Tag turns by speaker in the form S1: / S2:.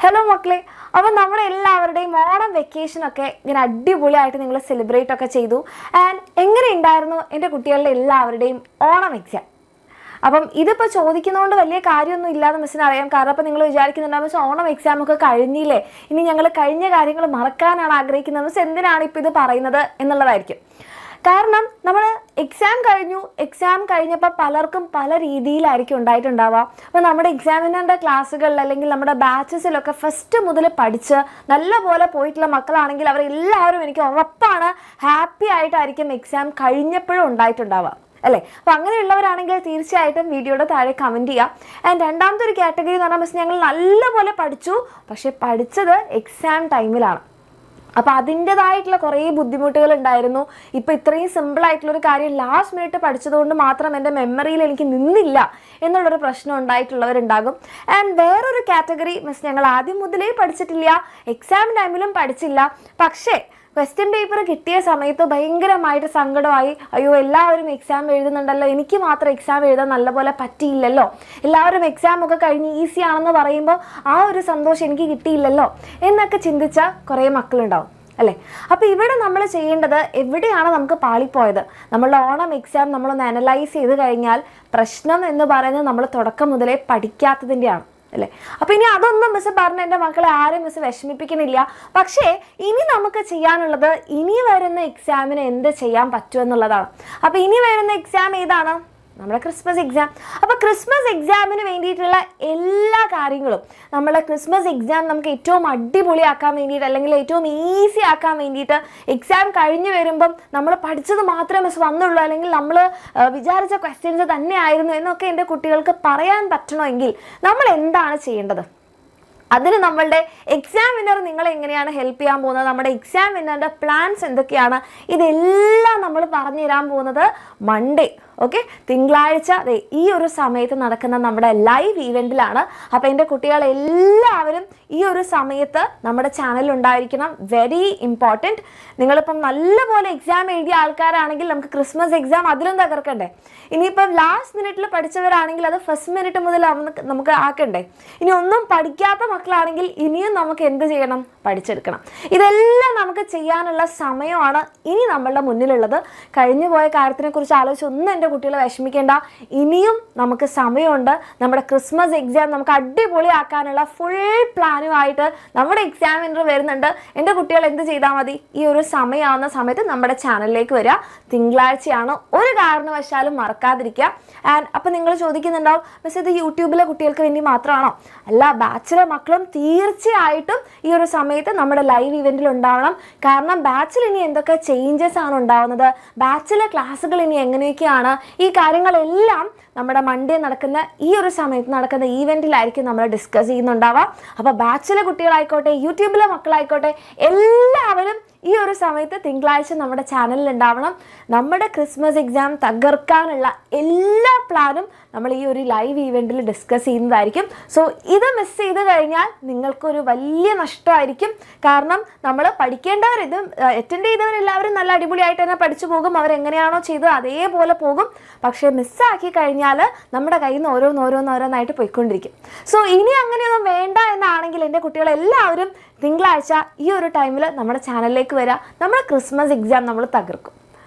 S1: Hello മക്കളെ, അപ്പോൾ നമ്മളെല്ലാവരുടെയും ഓണം വെക്കേഷനൊക്കെ ഇങ്ങനെ അടിപൊളിയായിട്ട് നിങ്ങൾ സെലിബ്രേറ്റ് ഒക്കെ ചെയ്തു. ആൻഡ് എങ്ങനെ ഉണ്ടായിരുന്നു എൻ്റെ കുട്ടികളുടെ എല്ലാവരുടെയും ഓണം എക്സാം? അപ്പം ഇതിപ്പോൾ ചോദിക്കുന്നതുകൊണ്ട് വലിയ കാര്യമൊന്നും ഇല്ലാതെ മിസ്സിന് അറിയാം. കാരണം അപ്പോൾ നിങ്ങൾ വിചാരിക്കുന്നുണ്ടാകും മിസ് ഓണം എക്സാം ഒക്കെ കഴിഞ്ഞില്ലേ, ഇനി ഞങ്ങൾ കഴിഞ്ഞ കാര്യങ്ങൾ മറക്കാനാണ് ആഗ്രഹിക്കുന്നത്, മിസ് എന്തിനാണ് ഇപ്പോൾ ഇത് പറയുന്നത് എന്നുള്ളതായിരിക്കും. കാരണം നമ്മൾ എക്സാം കഴിഞ്ഞപ്പോൾ പലർക്കും പല രീതിയിലായിരിക്കും ഉണ്ടായിട്ടുണ്ടാവുക. അപ്പോൾ നമ്മുടെ എക്സാമിനറിൻ്റെ ക്ലാസ്സുകളിൽ അല്ലെങ്കിൽ നമ്മുടെ ബാച്ചസിലൊക്കെ ഫസ്റ്റ് മുതൽ പഠിച്ച് നല്ലപോലെ പോയിട്ടുള്ള മക്കളാണെങ്കിൽ അവരെല്ലാവരും എനിക്ക് ഉറപ്പാണ് ഹാപ്പി ആയിട്ടായിരിക്കും എക്സാം കഴിഞ്ഞപ്പോഴും ഉണ്ടായിട്ടുണ്ടാവുക, അല്ലേ? അപ്പോൾ അങ്ങനെയുള്ളവരാണെങ്കിൽ തീർച്ചയായിട്ടും വീഡിയോയുടെ താഴെ കമൻറ്റ് ചെയ്യാം. ആൻഡ് രണ്ടാമത്തെ ഒരു കാറ്റഗറി എന്ന് പറഞ്ഞാൽ മിസ് ഞങ്ങൾ നല്ലപോലെ പഠിച്ചു, പക്ഷേ പഠിച്ചത് എക്സാം ടൈമിലാണ്. അപ്പോൾ അതിൻ്റെതായിട്ടുള്ള കുറേ ബുദ്ധിമുട്ടുകൾ ഉണ്ടായിരുന്നു. ഇപ്പോൾ ഇത്രയും സിമ്പിളായിട്ടുള്ളൊരു കാര്യം ലാസ്റ്റ് മിനിറ്റ് പഠിച്ചതുകൊണ്ട് മാത്രം എൻ്റെ മെമ്മറിയിൽ എനിക്ക് നിന്നില്ല എന്നുള്ളൊരു പ്രശ്നം ഉണ്ടായിട്ടുള്ളവരുണ്ടാകും. ആൻഡ് വേറൊരു കാറ്റഗറി മിസ് ഞങ്ങൾ ആദ്യം മുതലേ പഠിച്ചിട്ടില്ല, എക്സാം ടൈമിലും പഠിച്ചില്ല, പക്ഷേ ക്വസ്റ്റ്യൻ പേപ്പർ കിട്ടിയ സമയത്ത് ഭയങ്കരമായിട്ട് സങ്കടമായി. അയ്യോ, എല്ലാവരും എക്സാം എഴുതുന്നുണ്ടല്ലോ, എനിക്ക് മാത്രം എക്സാം എഴുതാൻ നല്ലപോലെ പറ്റിയില്ലല്ലോ, എല്ലാവരും എക്സാം ഒക്കെ കഴിഞ്ഞ് ഈസി ആണെന്ന് പറയുമ്പോൾ ആ ഒരു സന്തോഷം എനിക്ക് കിട്ടിയില്ലല്ലോ എന്നൊക്കെ ചിന്തിച്ച കുറേ മക്കളുണ്ടാവും, അല്ലേ? അപ്പോൾ ഇവിടെ നമ്മൾ ചെയ്യേണ്ടത്, എവിടെയാണ് നമുക്ക് പാളിപ്പോയത്? നമ്മളുടെ ഓണം എക്സാം നമ്മളൊന്ന് അനലൈസ് ചെയ്ത് കഴിഞ്ഞാൽ പ്രശ്നം എന്ന് പറയുന്നത് നമ്മൾ തുടക്കം മുതലേ പഠിക്കാത്തതിൻ്റെയാണ്, അല്ലേ? അപ്പോൾ ഇനി അതൊന്നും മിസ് പറഞ്ഞ് എൻ്റെ മക്കളെ ആരും മിസ് വിഷമിപ്പിക്കുന്നില്ല. പക്ഷേ ഇനി നമുക്ക് ചെയ്യാനുള്ളത് ഇനി വരുന്ന എക്സാമിന് എന്ത് ചെയ്യാൻ പറ്റുമെന്നുള്ളതാണ്. അപ്പോൾ ഇനി വരുന്ന എക്സാം ഏതാണ്? നമ്മുടെ ക്രിസ്മസ് എക്സാം. അപ്പോൾ ക്രിസ്മസ് എക്സാമിന് വേണ്ടിയിട്ടുള്ള എല്ലാ കാര്യങ്ങളും, നമ്മളെ ക്രിസ്മസ് എക്സാം നമുക്ക് ഏറ്റവും അടിപൊളിയാക്കാൻ വേണ്ടിയിട്ട് അല്ലെങ്കിൽ ഏറ്റവും ഈസി ആക്കാൻ വേണ്ടിയിട്ട് എക്സാം കഴിഞ്ഞ് വരുമ്പം നമ്മൾ പഠിച്ചത് മാത്രമേ മിസ് വന്നുള്ളൂ അല്ലെങ്കിൽ നമ്മൾ വിചാരിച്ച ക്വസ്റ്റ്യൻസ് തന്നെ ആയിരുന്നു എന്നൊക്കെ എൻ്റെ കുട്ടികൾക്ക് പറയാൻ പറ്റണമെങ്കിൽ നമ്മൾ എന്താണ് ചെയ്യേണ്ടത്? അതിന് നമ്മളുടെ എക്സാം വിന്നർ നിങ്ങളെ എങ്ങനെയാണ് ഹെൽപ്പ് ചെയ്യാൻ പോകുന്നത്, നമ്മുടെ എക്സാം വിന്നറിൻ്റെ പ്ലാൻസ് എന്തൊക്കെയാണ്, ഇതെല്ലാം നമ്മൾ പറഞ്ഞു തരാൻ പോകുന്നത് മൺഡേ, ഓക്കെ, തിങ്കളാഴ്ച ഈ ഒരു സമയത്ത് നടക്കുന്ന നമ്മുടെ ലൈവ് ഈവെൻറ്റിലാണ്. അപ്പോൾ എൻ്റെ കുട്ടികളെല്ലാവരും ഈ ഒരു സമയത്ത് നമ്മുടെ ചാനലിൽ ഉണ്ടായിരിക്കണം. Very important. നിങ്ങളിപ്പം നല്ലപോലെ എക്സാം എഴുതിയ ആൾക്കാരാണെങ്കിൽ നമുക്ക് ക്രിസ്മസ് എക്സാം അതിലും തകർക്കണ്ടേ? ഇനിയിപ്പം ലാസ്റ്റ് മിനിറ്റിൽ പഠിച്ചവരാണെങ്കിൽ അത് ഫസ്റ്റ് മിനിറ്റ് മുതൽ നമുക്ക് ആക്കണ്ടേ? ഇനി ഒന്നും പഠിക്കാത്ത മക്കളാണെങ്കിൽ ഇനിയും നമുക്ക് എന്ത് ചെയ്യണം? പഠിച്ചെടുക്കണം. ഇതെല്ലാം നമുക്ക് ചെയ്യാനുള്ള സമയമാണ് ഇനി നമ്മളുടെ മുന്നിലുള്ളത്. കഴിഞ്ഞു പോയ കാര്യത്തിനെക്കുറിച്ച് ആലോചിച്ച് ഒന്നും എൻ്റെ കുട്ടികളെ വിഷമിക്കേണ്ട. ഇനിയും നമുക്ക് സമയമുണ്ട്. നമ്മുടെ ക്രിസ്മസ് എക്സാം നമുക്ക് അടിപൊളിയാക്കാനുള്ള ഫുൾ പ്ലാനുമായിട്ട് നമ്മുടെ എക്സാമിനർ വരുന്നുണ്ട്. എൻ്റെ കുട്ടികൾ എന്ത് ചെയ്താൽ മതി? ഈ ഒരു സമയമാവുന്ന സമയത്ത് നമ്മുടെ ചാനലിലേക്ക് വരിക. തിങ്കളാഴ്ചയാണ്, ഒരു കാരണവശാലും മറക്കാതിരിക്കുക. ആൻഡ് അപ്പോൾ നിങ്ങൾ ചോദിക്കുന്നുണ്ടാവും, മിസ് ഇത് യൂട്യൂബിലെ കുട്ടികൾക്ക് വേണ്ടി മാത്രമാണോ? അല്ല, ബാച്ചിലെ മക്കളും തീർച്ചയായിട്ടും ഈ ഒരു സമയത്ത് നമ്മുടെ ലൈവ് ഇവൻറ്റിൽ ഉണ്ടാവണം. കാരണം ബാച്ചിൽ ഇനി എന്തൊക്കെ ചേഞ്ചസ് ആണ് ഉണ്ടാവുന്നത്, ബാച്ചിലെ ക്ലാസ്സുകൾ ഇനി എങ്ങനെയൊക്കെയാണ്, ഈ കാര്യങ്ങളെല്ലാം നമ്മുടെ മൺഡേ നടക്കുന്ന ഈ ഒരു സമയത്ത് നടക്കുന്ന ഈവെൻറ്റിലായിരിക്കും നമ്മൾ ഡിസ്കസ് ചെയ്യുന്നുണ്ടാവുക. അപ്പോൾ ബാച്ചിലെ കുട്ടികളായിക്കോട്ടെ, യൂട്യൂബിലെ മക്കളായിക്കോട്ടെ, എല്ലാവരും ഈ ഒരു സമയത്ത് തിങ്കളാഴ്ച നമ്മുടെ ചാനലിൽ ഉണ്ടാവണം. നമ്മുടെ ക്രിസ്മസ് എക്സാം തകർക്കാനുള്ള എല്ലാ പ്ലാനും നമ്മൾ ഈ ഒരു ലൈവ് ഈവെൻറ്റിൽ ഡിസ്കസ് ചെയ്യുന്നതായിരിക്കും. സോ ഇത് മിസ് ചെയ്ത് കഴിഞ്ഞാൽ നിങ്ങൾക്കൊരു വലിയ നഷ്ടമായിരിക്കും. കാരണം നമ്മൾ പഠിക്കേണ്ടവർ, ഇത് അറ്റൻഡ് ചെയ്തവരെല്ലാവരും നല്ല അടിപൊളിയായിട്ട് തന്നെ പഠിച്ചു പോകും, അവരെങ്ങനെയാണോ ചെയ്തത് അതേപോലെ പോകും. പക്ഷേ മിസ്സാക്കി കഴിഞ്ഞാൽ നമ്മുടെ കയ്യിൽ നിന്ന് ഓരോന്നോരോന്നായിട്ട് പോയിക്കൊണ്ടിരിക്കും. സോ ഇനി അങ്ങനെയൊന്നും വേണ്ട എന്നാണെങ്കിൽ എൻ്റെ കുട്ടികളെല്ലാവരും തിങ്കളാഴ്ച ഈ ഒരു ടൈമിൽ നമ്മുടെ ചാനലിലേക്ക് വരിക. നമ്മുടെ ക്രിസ്മസ് എക്സാം നമ്മൾ തകർക്കും.